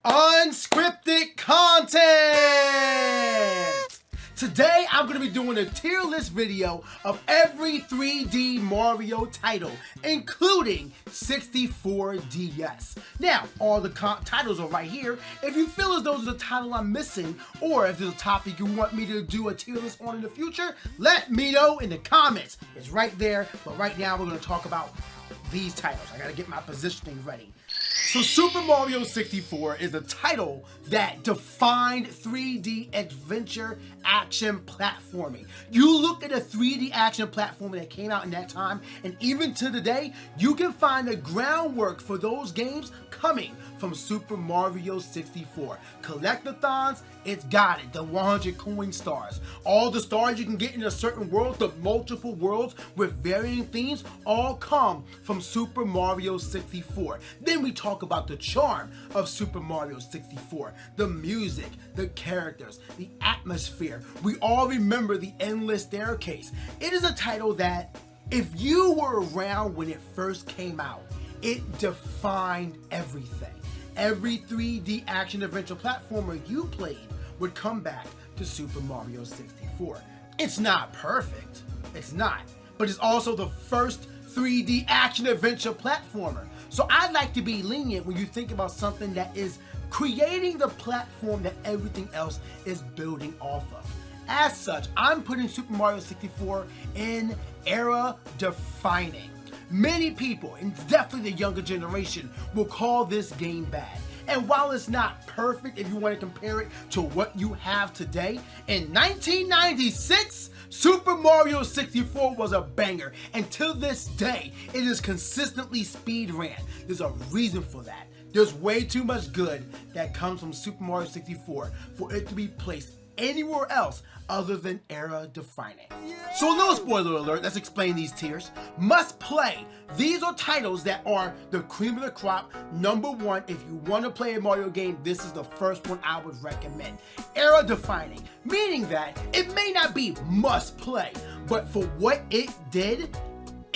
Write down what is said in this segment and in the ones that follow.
Unscripted content! Today I'm going to be doing a tier list video of every 3D Mario title, including 64DS. Now, all the titles are right here. If you feel as though there's a title I'm missing, or if there's a topic you want me to do a tier list on in the future, let me know in the comments. It's right there, but right now we're going to talk about these titles. I got to get my positioning ready. So Super Mario 64 is a title that defined 3D adventure action platforming. You look at a 3D action platformer that came out in that time, and even to today, you can find the groundwork for those games coming from Super Mario 64. Collectathons, it's got it. The 100 coin stars. All the stars you can get in a certain world, the multiple worlds with varying themes, all come from Super Mario 64. Then we talk about the charm of Super Mario 64. The music, the characters, the atmosphere. We all remember the endless staircase. It is a title that, if you were around when it first came out, it defined everything. Every 3D action adventure platformer you played would come back to Super Mario 64. It's not perfect, it's not, but it's also the first 3D action adventure platformer. So I'd like to be lenient when you think about something that is creating the platform that everything else is building off of. As such, I'm putting Super Mario 64 in era defining. Many people, and definitely the younger generation, will call this game bad. And while it's not perfect if you want to compare it to what you have today, in 1996, Super Mario 64 was a banger, and to this day, it is consistently speed ran. There's a reason for that. There's way too much good that comes from Super Mario 64 for it to be placed anywhere else other than era defining. So a little spoiler alert, let's explain these tiers. Must play. These are titles that are the cream of the crop. Number one, if you want to play a Mario game, this is the first one I would recommend. Era defining, meaning that it may not be must play, but for what it did,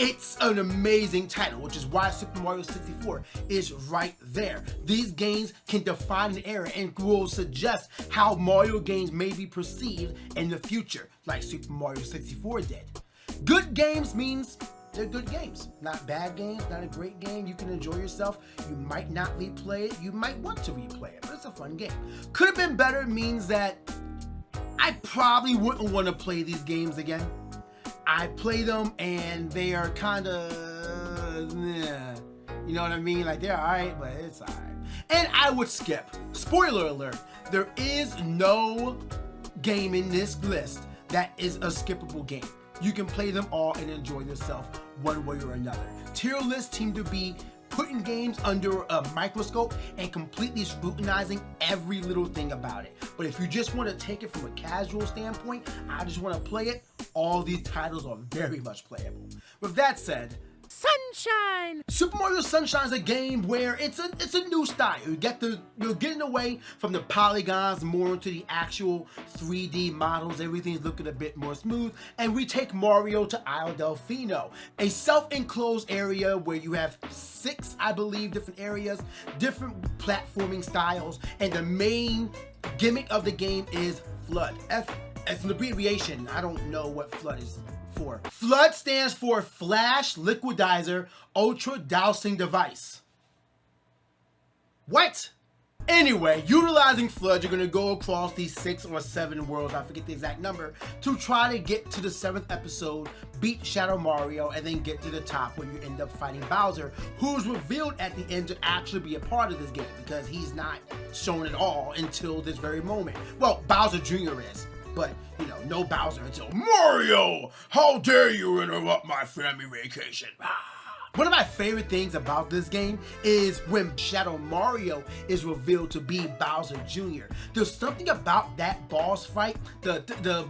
it's an amazing title, which is why Super Mario 64 is right there. These games can define an era and will suggest how Mario games may be perceived in the future, like Super Mario 64 did. Good games means they're good games. Not bad games, not a great game. You can enjoy yourself. You might not replay it. You might want to replay it, but it's a fun game. Could have been better means that I probably wouldn't want to play these games again. I play them and they are kind of, you know what I mean? Like, they're alright, but it's alright. And I would skip. Spoiler alert, there is no game in this list that is a skippable game. You can play them all and enjoy yourself one way or another. Tier lists seem to be putting games under a microscope and completely scrutinizing every little thing about it. But if you just want to take it from a casual standpoint, I just want to play it, all these titles are very much playable. With that said, Sunshine! Super Mario Sunshine is a game where it's a new style. You're getting away from the polygons, more into the actual 3D models. Everything's looking a bit more smooth. And we take Mario to Isle Delfino, a self-enclosed area where you have 6, I believe, different areas, different platforming styles, and the main gimmick of the game is FLUDD. It's an abbreviation. I don't know what FLUDD is for. FLUDD stands for Flash Liquidizer Ultra Dowsing Device. What? Anyway, utilizing FLUDD, you're going to go across these 6 or 7 worlds, I forget the exact number, to try to get to the 7th episode, beat Shadow Mario, and then get to the top where you end up fighting Bowser, who's revealed at the end to actually be a part of this game, because he's not shown at all until this very moment. Well, Bowser Jr. is. But, you know, no Bowser until Mario! How dare you interrupt my family vacation? One of my favorite things about this game is when Shadow Mario is revealed to be Bowser Jr. There's something about that boss fight, the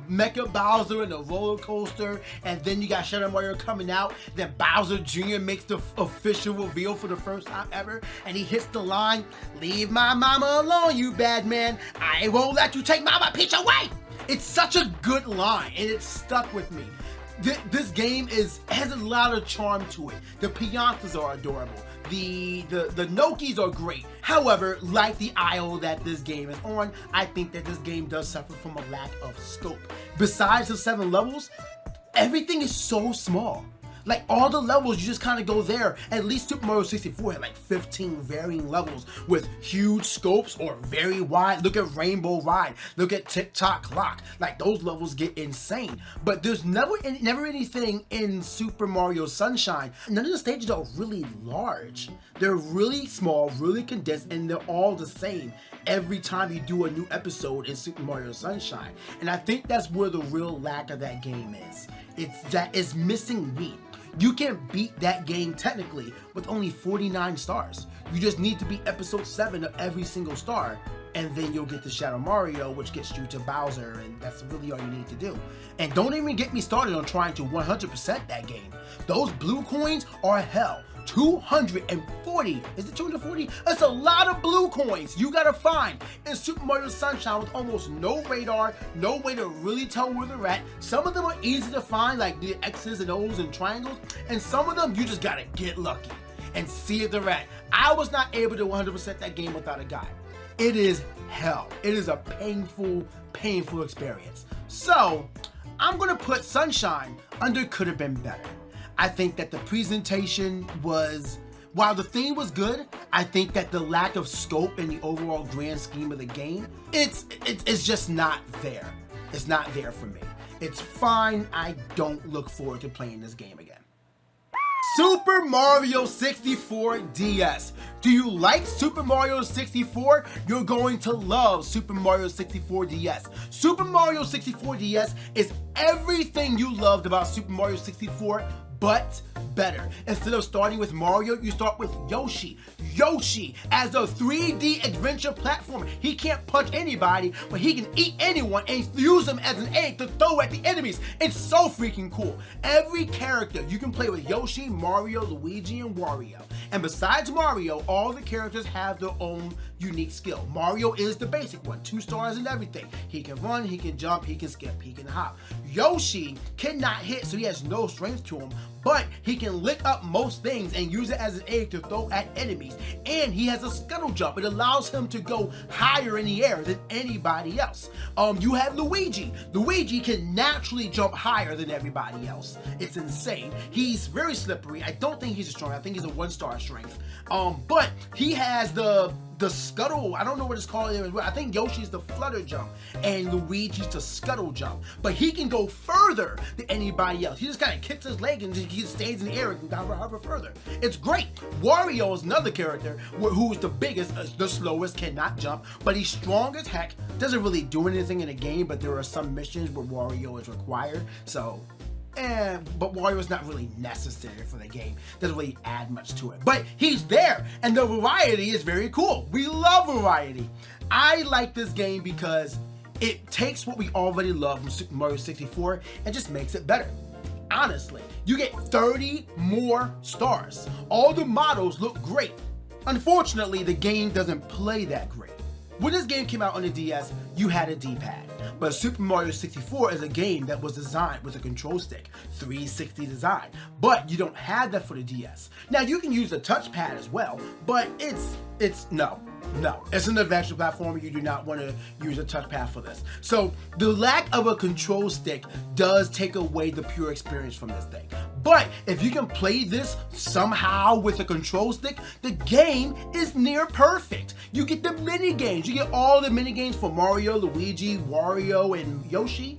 Mecha Bowser and the roller coaster, and then you got Shadow Mario coming out, then Bowser Jr. makes the official reveal for the first time ever, and he hits the line, "Leave my mama alone, you bad man. I won't let you take Mama Peach away." It's such a good line, and it stuck with me. This game has a lot of charm to it. The Piantas are adorable. the Nokis are great. However, like the aisle that this game is on, I think that this game does suffer from a lack of scope. Besides the 7 levels, everything is so small. Like all the levels, you just kind of go there. At least Super Mario 64 had like 15 varying levels with huge scopes or very wide. Look at Rainbow Ride. Look at Tick-Tock Clock. Like those levels get insane. But there's never anything in Super Mario Sunshine. None of the stages are really large. They're really small, really condensed, and they're all the same every time you do a new episode in Super Mario Sunshine. And I think that's where the real lack of that game is. It's that it's missing meat. You can beat that game technically with only 49 stars. You just need to beat episode 7 of every single star, and then you'll get the Shadow Mario, which gets you to Bowser, and that's really all you need to do. And don't even get me started on trying to 100% that game. Those blue coins are hell. 240, is it 240? That's a lot of blue coins you gotta find in Super Mario Sunshine with almost no radar, no way to really tell where they're at. Some of them are easy to find, like the X's and O's and triangles, and some of them you just gotta get lucky and see if they're at. I was not able to 100% that game without a guide. It is hell. It is a painful, painful experience. So I'm gonna put Sunshine under could have been better. I think that the presentation was, while the theme was good, I think that the lack of scope in the overall grand scheme of the game, it's just not there. It's not there for me. It's fine. I don't look forward to playing this game again. Super Mario 64 DS. Do you like Super Mario 64? You're going to love Super Mario 64 DS. Super Mario 64 DS is everything you loved about Super Mario 64, but better. Instead of starting with Mario, you start with Yoshi. Yoshi as a 3D adventure platformer. He can't punch anybody, but he can eat anyone and use them as an egg to throw at the enemies. It's so freaking cool. Every character you can play with Yoshi, Mario, Luigi, and Wario. And besides Mario, all the characters have their own unique skill. Mario is the basic one, 2 stars and everything. He can run, he can jump, he can skip, he can hop. Yoshi cannot hit, so he has no strength to him, but he can lick up most things and use it as an egg to throw at enemies. And he has a scuttle jump. It allows him to go higher in the air than anybody else. You have Luigi. Luigi can naturally jump higher than everybody else. It's insane. He's very slippery. I don't think he's a strong. I think he's a 1-star strength. But he has the scuttle, I don't know what it's called there as well. I think Yoshi's the flutter jump and Luigi's the scuttle jump. But he can go further than anybody else. He just kind of kicks his leg and he stays in the air and can hover further. It's great. Wario is another character who's the biggest, the slowest, cannot jump, but he's strong as heck. Doesn't really do anything in the game, but there are some missions where Wario is required. So but Wario's not really necessary for the game. Doesn't really add much to it. But he's there, and the variety is very cool. We love variety. I like this game because it takes what we already love from Super Mario 64 and just makes it better. Honestly, you get 30 more stars. All the models look great. Unfortunately, the game doesn't play that great. When this game came out on the DS, you had a D-pad. But Super Mario 64 is a game that was designed with a control stick, 360 design. But you don't have that for the DS. Now you can use the touchpad as well, but no. It's an adventure platformer. You do not want to use a touchpad for this. So the lack of a control stick does take away the pure experience from this thing. But if you can play this somehow with a control stick, the game is near perfect. You get the mini games. You get all the mini games for Mario, Luigi, Wario, and Yoshi.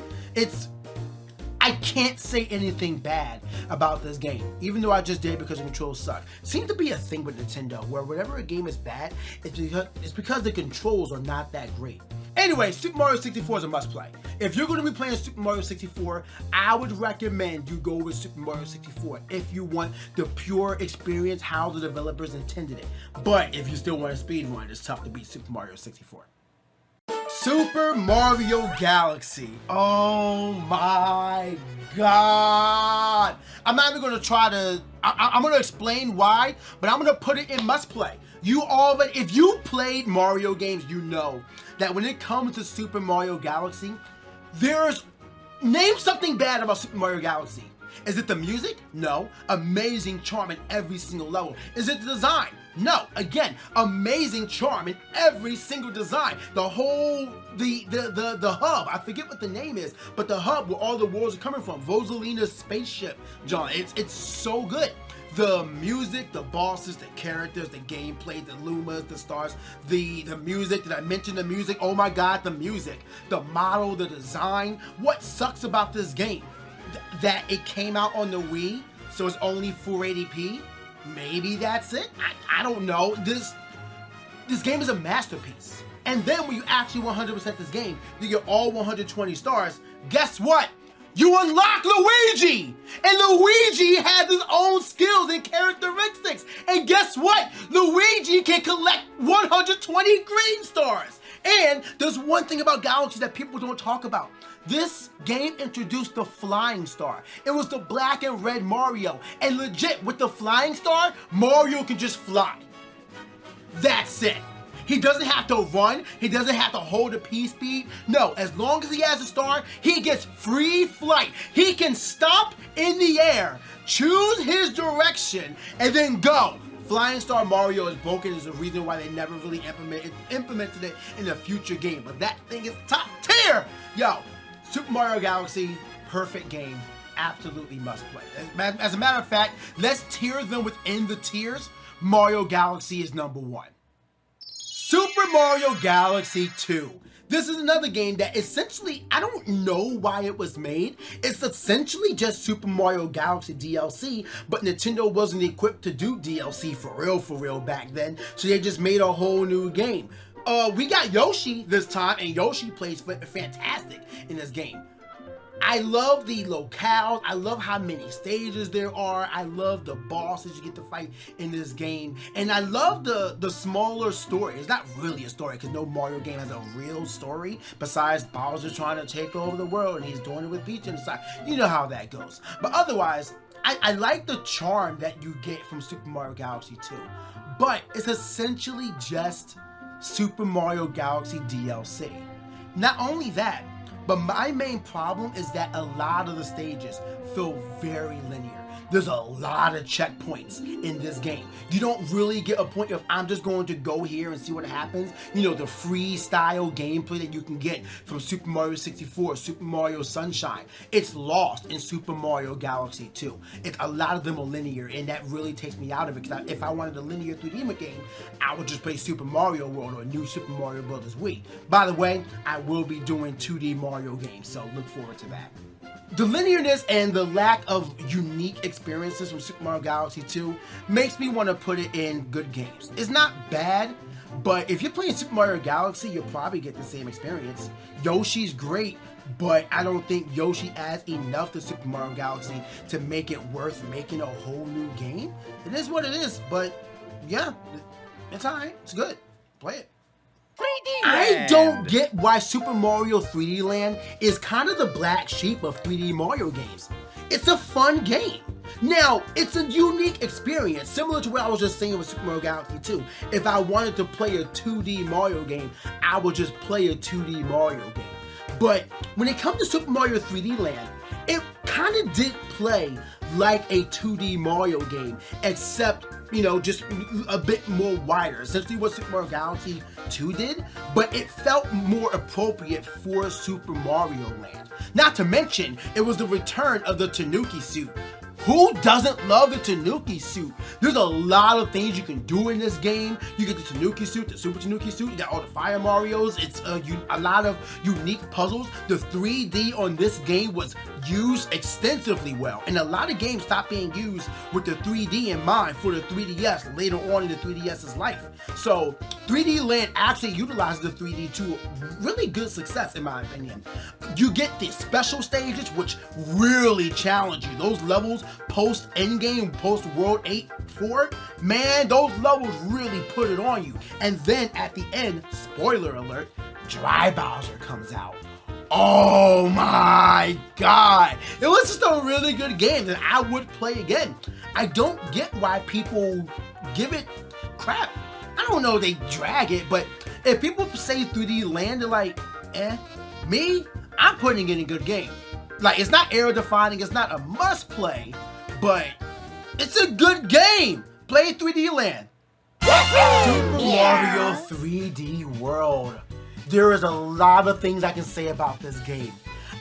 I can't say anything bad about this game, even though I just did because the controls suck. Seems to be a thing with Nintendo, where whenever a game is bad, it's because the controls are not that great. Anyway, Super Mario 64 is a must-play. If you're going to be playing Super Mario 64, I would recommend you go with Super Mario 64 if you want the pure experience, how the developers intended it. But if you still want a speedrun, it's tough to beat Super Mario 64. Super Mario Galaxy. Oh my God. I'm not even gonna try to, I'm gonna explain why, but I'm gonna put it in must play. If you played Mario games, you know that when it comes to Super Mario Galaxy, name something bad about Super Mario Galaxy. Is it the music? No. Amazing charm in every single level. Is it the design? No. Again, amazing charm in every single design. The whole, the hub, I forget what the name is, but the hub where all the worlds are coming from, Rosalina's spaceship, John, it's so good. The music, the bosses, the characters, the gameplay, the Lumas, the stars, the music, did I mention the music? Oh my God, the music, the model, the design. What sucks about this game? That it came out on the Wii, so it's only 480p. Maybe that's it. I don't know. This game is a masterpiece. And then when you actually 100% this game, you get all 120 stars. Guess what? You unlock Luigi! And Luigi has his own skills and characteristics. And guess what? Luigi can collect 120 green stars. And there's one thing about Galaxy that people don't talk about. This game introduced the Flying Star. It was the black and red Mario. And legit, with the Flying Star, Mario can just fly. That's it. He doesn't have to run. He doesn't have to hold a P-speed. No, as long as he has a star, he gets free flight. He can stop in the air, choose his direction, and then go. Flying Star Mario is broken is the reason why they never really implemented it in a future game. But that thing is top tier. Yo, Super Mario Galaxy, perfect game. Absolutely must play. As a matter of fact, let's tier them within the tiers. Mario Galaxy is #1. Super Mario Galaxy 2. This is another game that essentially, I don't know why it was made. It's essentially just Super Mario Galaxy DLC, but Nintendo wasn't equipped to do DLC for real back then, so they just made a whole new game. We got Yoshi this time, and Yoshi plays fantastic in this game. I love the locales. I love how many stages there are. I love the bosses you get to fight in this game. And I love the smaller story. It's not really a story because no Mario game has a real story besides Bowser trying to take over the world and he's doing it with Peach inside. You know how that goes. But otherwise, I like the charm that you get from Super Mario Galaxy 2. But it's essentially just Super Mario Galaxy DLC. Not only that, but my main problem is that a lot of the stages feel very linear. There's a lot of checkpoints in this game. You don't really get a point of, I'm just going to go here and see what happens. You know, the freestyle gameplay that you can get from Super Mario 64, Super Mario Sunshine. It's lost in Super Mario Galaxy 2. A lot of them are linear, and that really takes me out of it, because if I wanted a linear 3D game, I would just play Super Mario World or New Super Mario Bros. Wii. By the way, I will be doing 2D Mario games, so look forward to that. The linearness and the lack of unique experiences from Super Mario Galaxy 2 makes me want to put it in good games. It's not bad, but if you're playing Super Mario Galaxy, you'll probably get the same experience. Yoshi's great, but I don't think Yoshi adds enough to Super Mario Galaxy to make it worth making a whole new game. It is what it is, but yeah, it's alright. It's good. Play it. I don't get why Super Mario 3D Land is kind of the black sheep of 3D Mario games. It's a fun game. Now, it's a unique experience, similar to what I was just saying with Super Mario Galaxy 2. If I wanted to play a 2D Mario game, I would just play a 2D Mario game. But when it comes to Super Mario 3D Land, it kind of did play like a 2D Mario game, except, you know, just a bit more wider. Essentially what Super Mario Galaxy 2 did, but it felt more appropriate for Super Mario Land. Not to mention, it was the return of the Tanuki suit. Who doesn't love the Tanuki suit? There's a lot of things you can do in this game. You get the Tanuki suit, the Super Tanuki suit, you got all the Fire Marios. It's a lot of unique puzzles. The 3D on this game was used extensively well, and a lot of games stopped being used with the 3D in mind for the 3DS later on in the 3DS's life. So 3D Land actually utilizes the 3D to really good success, in my opinion. You get the special stages, which really challenge you. Those levels post-endgame, post-World 8-4, man, those levels really put it on you. And then at the end, spoiler alert, Dry Bowser comes out. Oh my god! It was just a really good game that I would play again. I don't get why people give it crap. I don't know, they drag it, but if people say 3D Land, they're like, me, I'm putting it in a good game. Like, it's not era defining, it's not a must play, but it's a good game. Play 3D Land. Super Mario 3D World. There is a lot of things I can say about this game.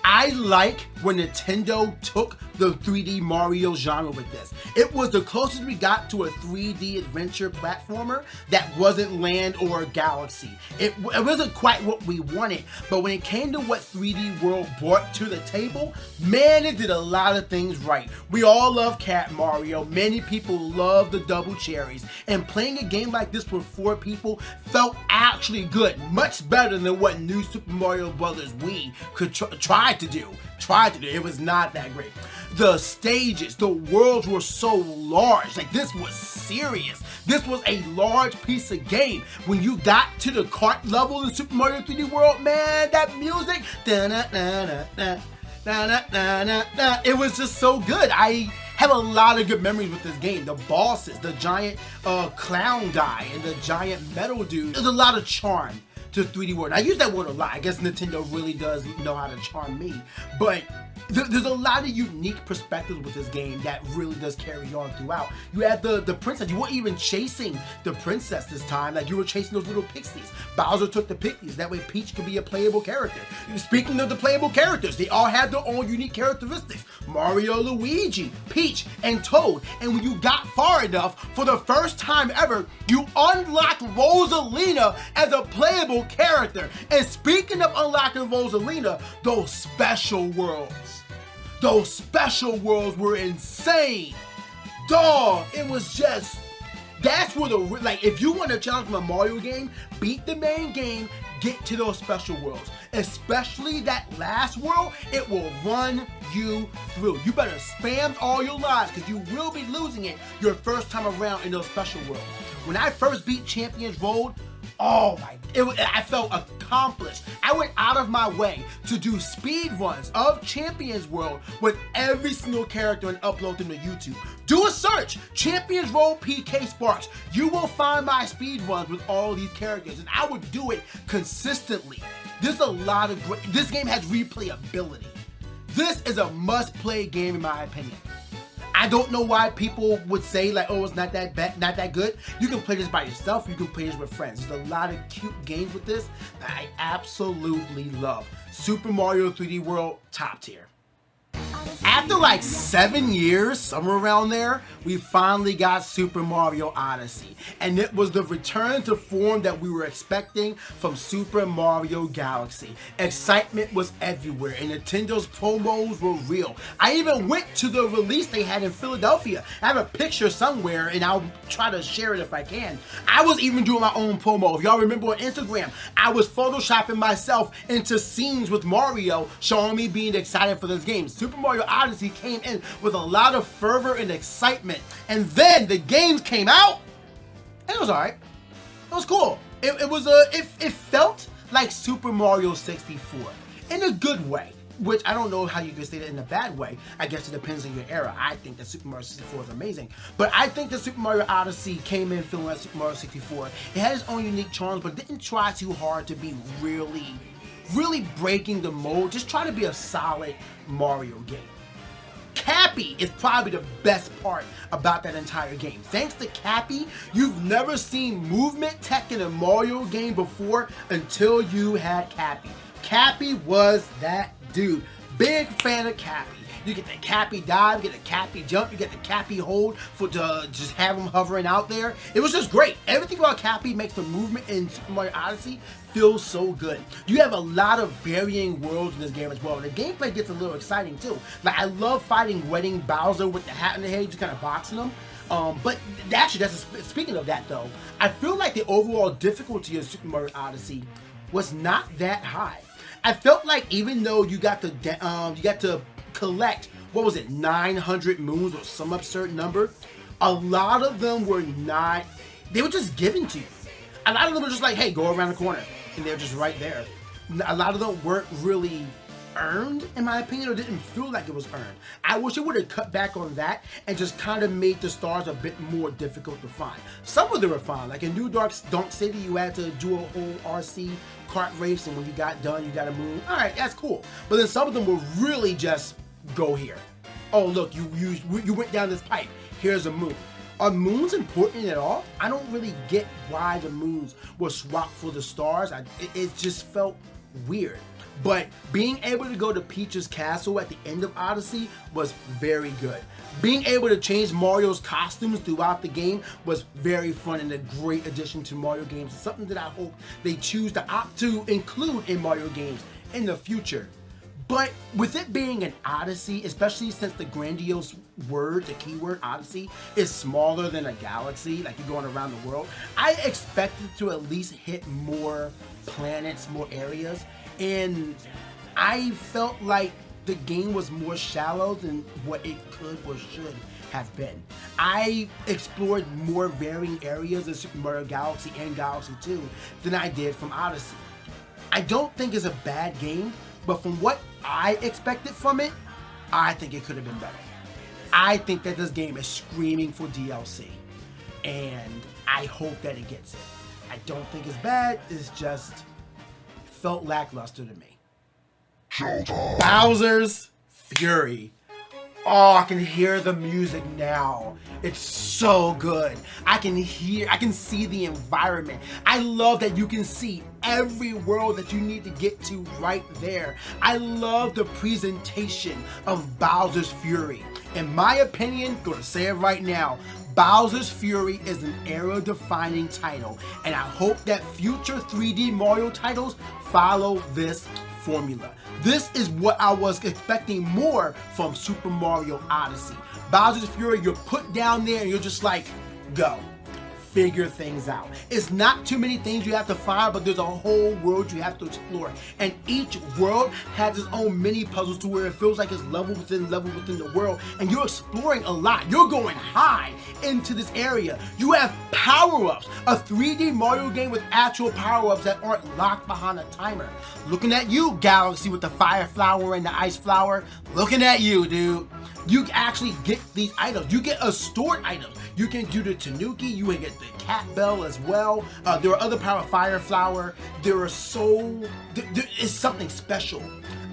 I like when Nintendo took the 3D Mario genre with this. It was the closest we got to a 3D adventure platformer that wasn't Land or Galaxy. It wasn't quite what we wanted, but when it came to what 3D World brought to the table, man, it did a lot of things right. We all love Cat Mario. Many people love the double cherries, and playing a game like this with 4 people felt actually good, much better than what New Super Mario Bros. Wii could try to do. It was not that great. The stages, the worlds were so large. Like, this was serious. This was a large piece of game. When you got to the kart level in Super Mario 3D World, man, that music, it was just so good. I have a lot of good memories with this game. The bosses, the giant clown guy, and the giant metal dude. There's a lot of charm to 3D World. I use that word a lot. I guess Nintendo really does know how to charm me, but there's a lot of unique perspectives with this game that really does carry on throughout. You had the princess. You weren't even chasing the princess this time. Like, you were chasing those little pixies. Bowser took the pixies. That way Peach could be a playable character. Speaking of the playable characters, they all have their own unique characteristics. Mario, Luigi, Peach, and Toad. And when you got far enough, for the first time ever, you unlocked Rosalina as a playable character. And speaking of unlocking Rosalina, those special worlds were insane. Dog, it was just, that's where like, if you want to challenge from a Mario game, beat the main game, get to those special worlds. Especially that last world, it will run you through. You better spam all your lives, because you will be losing it your first time around in those special worlds. When I first beat Champions Road, oh my, I felt accomplished. I went out of my way to do speed runs of Champions World with every single character and upload them to YouTube. Do a search, Champions Road PKSparkxx. You will find my speed runs with all these characters, and I would do it consistently. There's a lot of great, this game has replayability. This is a must-play game in my opinion. I don't know why people would say, like, oh, it's not that bad, not that good. You can play this by yourself, you can play this with friends. There's a lot of cute games with this that I absolutely love. Super Mario 3D World, top tier. After like 7 years, somewhere around there, we finally got Super Mario Odyssey. And it was the return to form that we were expecting from Super Mario Galaxy. Excitement was everywhere, and Nintendo's promos were real. I even went to the release they had in Philadelphia. I have a picture somewhere, and I'll try to share it if I can. I was even doing my own promo. If y'all remember on Instagram, I was photoshopping myself into scenes with Mario, showing me being excited for this game. Super Mario Odyssey came in with a lot of fervor and excitement, and then the games came out, and it was alright. It was cool. It felt like Super Mario 64 in a good way, which I don't know how you can say that in a bad way. I guess it depends on your era. I think that Super Mario 64 is amazing, but I think that Super Mario Odyssey came in feeling like Super Mario 64. It had its own unique charms, but didn't try too hard to be really breaking the mold. Just try to be a solid Mario game. Cappy is probably the best part about that entire game. Thanks to Cappy, you've never seen movement tech in a Mario game before until you had Cappy. Cappy was that dude. Big fan of Cappy. You get the Cappy dive, you get the Cappy jump, you get the Cappy hold to just have him hovering out there. It was just great. Everything about Cappy makes the movement in Super Mario Odyssey feel so good. You have a lot of varying worlds in this game as well. And the gameplay gets a little exciting too. Like, I love fighting Wedding Bowser with the hat in the head, just kind of boxing him. But actually, speaking of that though, I feel like the overall difficulty of Super Mario Odyssey was not that high. I felt like even though you got to collect, what was it, 900 moons or some absurd number, a lot of them were not, they were just given to you. A lot of them were just like, hey, go around the corner, and they're just right there. A lot of them weren't really earned, in my opinion, or didn't feel like it was earned. I wish it would have cut back on that and just kind of made the stars a bit more difficult to find. Some of them were fine, like in New Donk City, you had to do a whole RC kart race, and when you got done, you got a moon. All right, that's cool. But then some of them will really just go here. Oh, look, you went down this pipe. Here's a moon. Are moons important at all? I don't really get why the moons were swapped for the stars. It just felt weird. But being able to go to Peach's castle at the end of Odyssey was very good. Being able to change Mario's costumes throughout the game was very fun and a great addition to Mario games. Something that I hope they choose to opt to include in Mario games in the future. But with it being an Odyssey, especially since the grandiose word, the keyword Odyssey, is smaller than a galaxy, like you're going around the world, I expected to at least hit more planets, more areas, and I felt like the game was more shallow than what it could or should have been. I explored more varying areas in Super Mario Galaxy and Galaxy 2 than I did from Odyssey. I don't think it's a bad game, but from what I expected from it, I think it could have been better. I think that this game is screaming for DLC, and I hope that it gets it. I don't think it's bad, it's just felt lackluster to me. Showtime. Bowser's Fury. Oh, I can hear the music now. It's so good. I can see the environment. I love that you can see every world that you need to get to right there. I love the presentation of Bowser's Fury. In my opinion, gonna say it right now, Bowser's Fury is an era-defining title, and I hope that future 3D Mario titles follow this formula. This is what I was expecting more from Super Mario Odyssey. Bowser's Fury, you're put down there and you're just like, go. Figure things out. It's not too many things you have to find, but there's a whole world you have to explore. And each world has its own mini puzzles to where it feels like it's level within the world. And you're exploring a lot. You're going high into this area. You have power-ups. A 3D Mario game with actual power-ups that aren't locked behind a timer. Looking at you, Galaxy, with the fire flower and the ice flower. Looking at you, dude. You actually get these items. You get a stored item. You can do the Tanuki. You can get the Cat Bell as well. There are other power Fire Flower. There is something special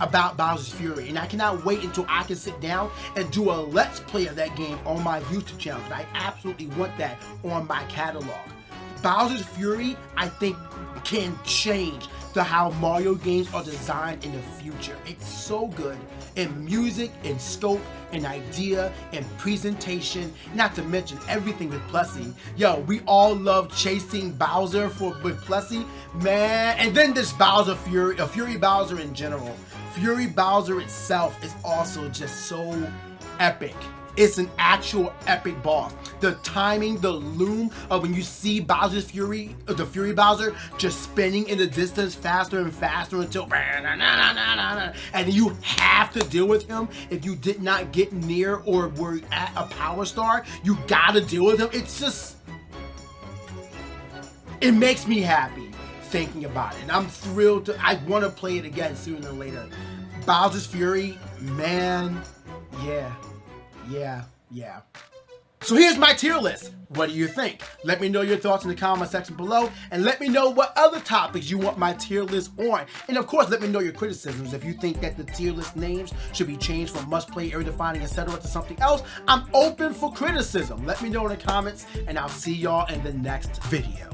about Bowser's Fury, and I cannot wait until I can sit down and do a Let's Play of that game on my YouTube channel. But I absolutely want that on my catalog. Bowser's Fury, I think, can change how Mario games are designed in the future. It's so good in music, in scope, in idea, in presentation, not to mention everything with Plessy. Yo, we all love chasing Bowser with Plessy, man. And then this Bowser Fury, Fury Bowser in general. Fury Bowser itself is also just so epic. It's an actual epic boss. The timing, the loom of when you see Bowser's Fury, the Fury Bowser, just spinning in the distance faster and faster until, and you have to deal with him. If you did not get near or were at a power star, you gotta deal with him. It's just, it makes me happy thinking about it. And I'm thrilled I want to play it again sooner than later. Bowser's Fury, man, yeah. So here's my tier list. What do you think? Let me know your thoughts in the comment section below, and let me know what other topics you want my tier list on. And of course, let me know your criticisms. If you think that the tier list names should be changed from must play, era defining, etc. to something else, I'm open for criticism. Let me know in the comments, and I'll see y'all in the next video.